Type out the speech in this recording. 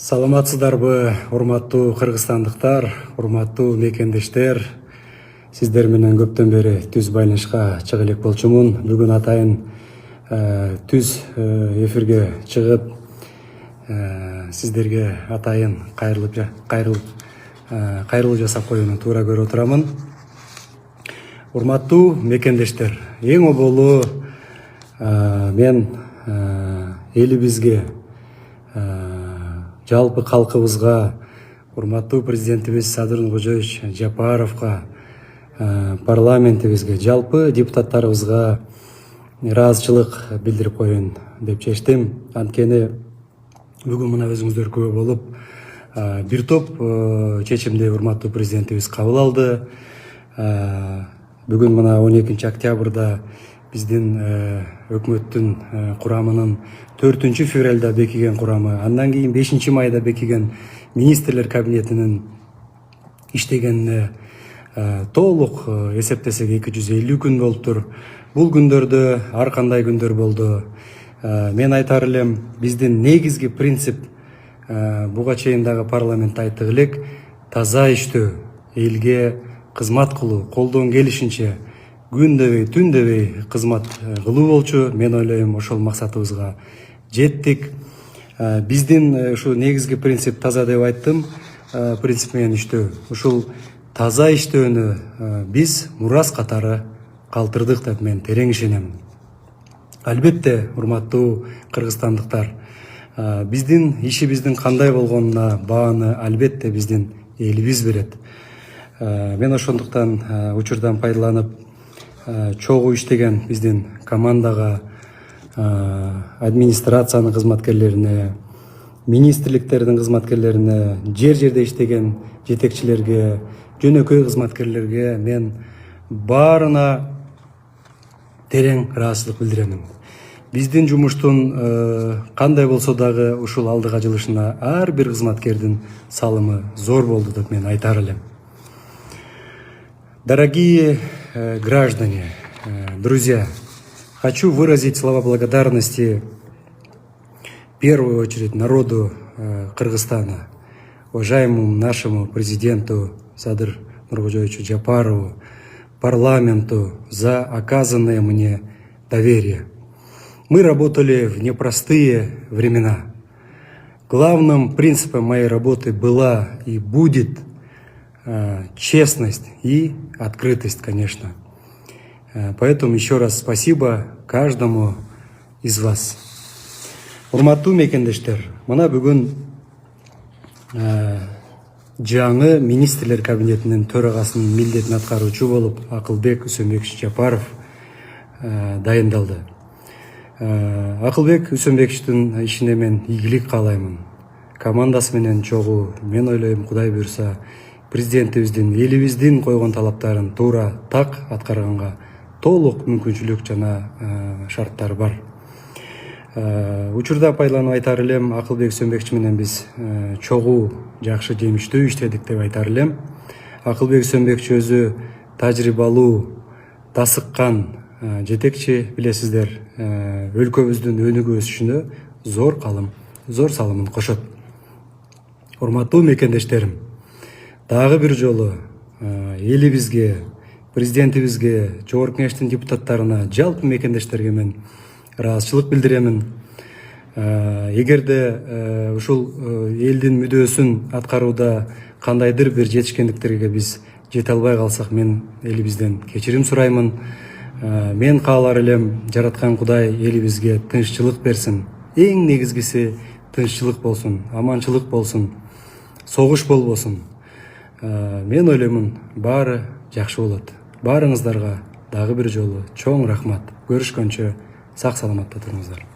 Саламатсыздарбы, урматтуу кыргызстандыктар, урматтуу мекендештер. Сиздер менен көптөн бери түз байланышка чыга элек болчумун. Бүгүн атайын түз эфирге чыгып, сиздерге атайын кайрылуу жасап коюуну туура көрүп отурамын. Урматтуу мекендештер, эң оболу мен элибизге, жалпы калкыбызга, урматтуу президентибиз Садыр Нуркожоевич Жапаровго, парламентибизге, жалпы депутаттарыбызга ыраазычылык билдирип коеюн деп чечтим. Анткени бүгүн мына өзүңүздөр күбө болуп, бир топ чечимди урматтуу президентибиз кабыл алды. Бүгүн мына 12 октябрда биздин өкмөттүн курамынын 4 февралда бекиген курамы, андан кийин 5 майда бекиген министрлер кабинетинин иштегенине толук эсептесек 250 күн болуптур. Бул күндөрдө ар кандай күндөр болду. Мен айтар элем, биздин негизги принцип буга чейин дагы парламентте айттык элек, таза иштөө, элге кызмат кылуу, колдон келишинче күн дебей, түн дебей кызмат кылуу болчу. Мен ойлойм, ошол максатыбызга жеттик. Биздин ушу негизги принцип таза деп айттым, принцип менен иштөө. Ушул таза иштөөнү биз мурас катары калтырдык деп мен терең ишенем. Албетте, урматтуу кыргызстандыктар, биздин ишибиздин кандай болгонуна бааны албетте биздин элибиз берет. Мен ошондуктан учурдан пайдаланып, чогуу иштеген биздин командага, администрациянын кызматкерлерине, министрликтердин кызматкерлерине, жер-жерде иштеген жетекчилерге, жөнөкөй кызматкерлерге мен баарына терең ыраазычылык билдиремин. Биздин жумуштун кандай болсо дагы ушул алдыга жылышына ар бир кызматкердин салымы зор болду деп мен айтар элем. Дорогие граждане, друзья, хочу выразить слова благодарности в первую очередь народу Кыргызстана, уважаемому нашему президенту Садыр Нуркожоевичу Жапарову, парламенту за оказанное мне доверие. Мы работали в непростые времена. Главным принципом моей работы была и будет честность и открытость, конечно. Поэтому еще раз спасибо каждому из вас. Урматтуу мекендештер, мына бүгүн жаңы министрлер кабинетинин төрагасынын милдетин аткаруучу болуп Акылбек Үсөнбекович Жапаров дайындалды. Акылбек Үсөнбековичтин ишине мен ийгилик каалаймын. Командасы менен чогуу, мен ойлойм, Кудай буйрса, президентибиздин, элибиздин койгон талаптарын туура так аткарганга толук мүмкүнчүлүк жана шарттар бар. Учурда пайдаланып айтар элем, Акылбек Үсөнбекович менен биз чогуу жакшы жемиштүү иштедик деп айтар элем. Акылбек Үсөнбекович өзү тажрыйбалуу, тасыккан жетекчи, билесиздер, өлкөбүздүн өнүгүү өсүшүнө зор салымын кошот. Урматтуу мекендештерим, дагы бир жолу элибизге, президентибизге, Жогорку Кеңештин депутаттарына, жалпы мекендештерге мен ыраазычылык билдиремин. Эгерде ушул элдин мүдөөсүн аткарууда кандайдыр бир жетишкендиктерге биз жете албай калсак, мен элибизден кечирим сураймын. Мен каалар элем, жараткан Кудай элибизге тынччылык берсин. Эң негизгиси тынччылык болсун, аманчылык болсун, согуш болбосун. Мен ойлоймун, баары жакшы болот. Баарыңыздарга дагы бир жолу чоң рахмат. Көрүшкөнчө сак саламатта туруңуздар.